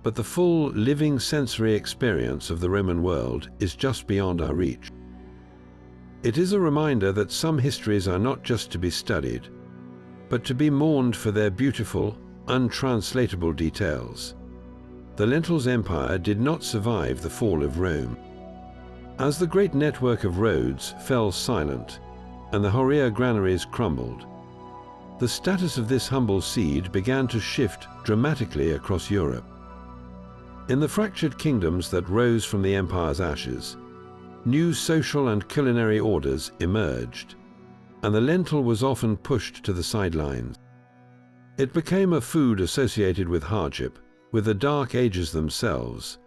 but the full living sensory experience of the Roman world is just beyond our reach. It is a reminder that some histories are not just to be studied, but to be mourned for their beautiful, untranslatable details. The lentil's empire did not survive the fall of Rome. As the great network of roads fell silent and the Horea granaries crumbled, the status of this humble seed began to shift dramatically across Europe. In the fractured kingdoms that rose from the empire's ashes, new social and culinary orders emerged, and the lentil was often pushed to the sidelines. It became a food associated with hardship, with the Dark Ages themselves,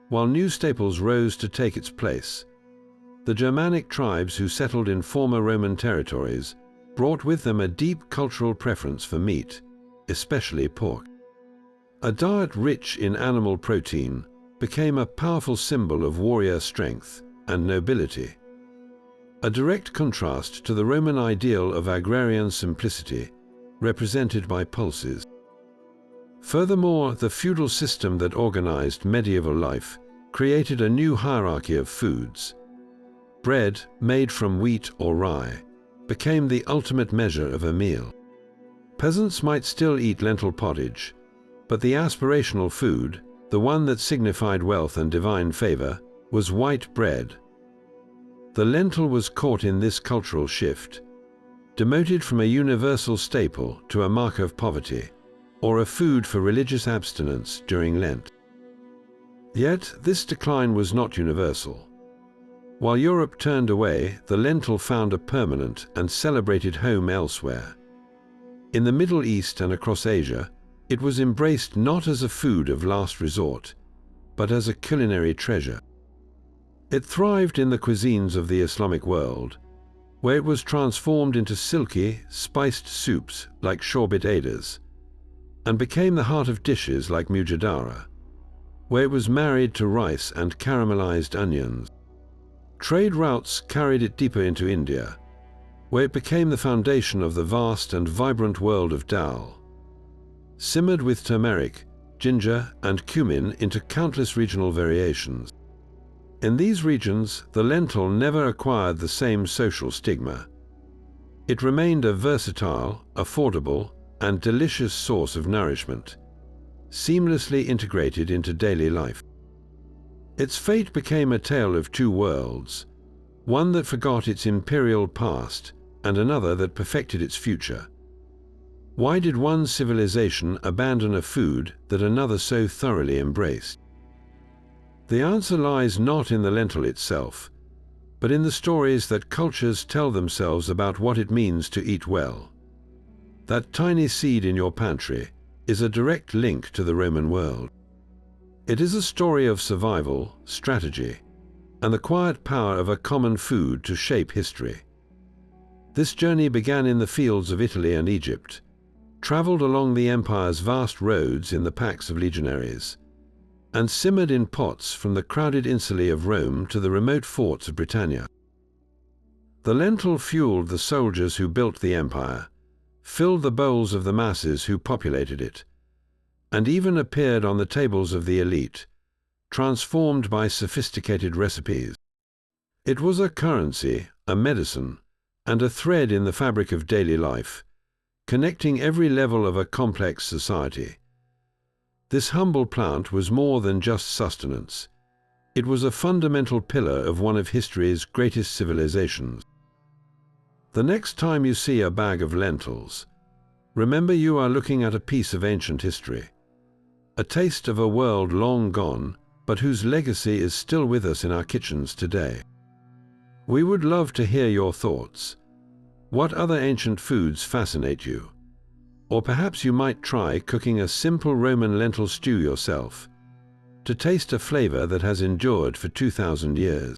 while new staples rose to take its place. The Germanic tribes who settled in former Roman territories brought with them a deep cultural preference for meat, especially pork. A diet rich in animal protein became a powerful symbol of warrior strength and nobility, a direct contrast to the Roman ideal of agrarian simplicity, represented by pulses. Furthermore, the feudal system that organized medieval life created a new hierarchy of foods. Bread, made from wheat or rye, became the ultimate measure of a meal. Peasants might still eat lentil pottage, but the aspirational food, the one that signified wealth and divine favor, was white bread. The lentil was caught in this cultural shift, demoted from a universal staple to a mark of poverty, or a food for religious abstinence during Lent. Yet this decline was not universal. While Europe turned away, the lentil found a permanent and celebrated home elsewhere. In the Middle East and across Asia, it was embraced not as a food of last resort, but as a culinary treasure. It thrived in the cuisines of the Islamic world, where it was transformed into silky, spiced soups like shorbet eders, and became the heart of dishes like mujadara, where it was married to rice and caramelized onions. Trade routes carried it deeper into India, where it became the foundation of the vast and vibrant world of dal. Simmered with turmeric, ginger, and cumin into countless regional variations. In these regions, the lentil never acquired the same social stigma. It remained a versatile, affordable, and delicious source of nourishment, seamlessly integrated into daily life. Its fate became a tale of two worlds, one that forgot its imperial past and another that perfected its future. Why did one civilization abandon a food that another so thoroughly embraced? The answer lies not in the lentil itself, but in the stories that cultures tell themselves about what it means to eat well. That tiny seed in your pantry is a direct link to the Roman world. It is a story of survival, strategy, and the quiet power of a common food to shape history. This journey began in the fields of Italy and Egypt, traveled along the empire's vast roads in the packs of legionaries, and simmered in pots from the crowded insulae of Rome to the remote forts of Britannia. The lentil fueled the soldiers who built the empire, filled the bowls of the masses who populated it, and even appeared on the tables of the elite, transformed by sophisticated recipes. It was a currency, a medicine, and a thread in the fabric of daily life, connecting every level of a complex society. This humble plant was more than just sustenance. It was a fundamental pillar of one of history's greatest civilizations. The next time you see a bag of lentils, remember you are looking at a piece of ancient history, a taste of a world long gone, but whose legacy is still with us in our kitchens today. We would love to hear your thoughts. What other ancient foods fascinate you? Or perhaps you might try cooking a simple Roman lentil stew yourself, to taste a flavor that has endured for 2,000 years.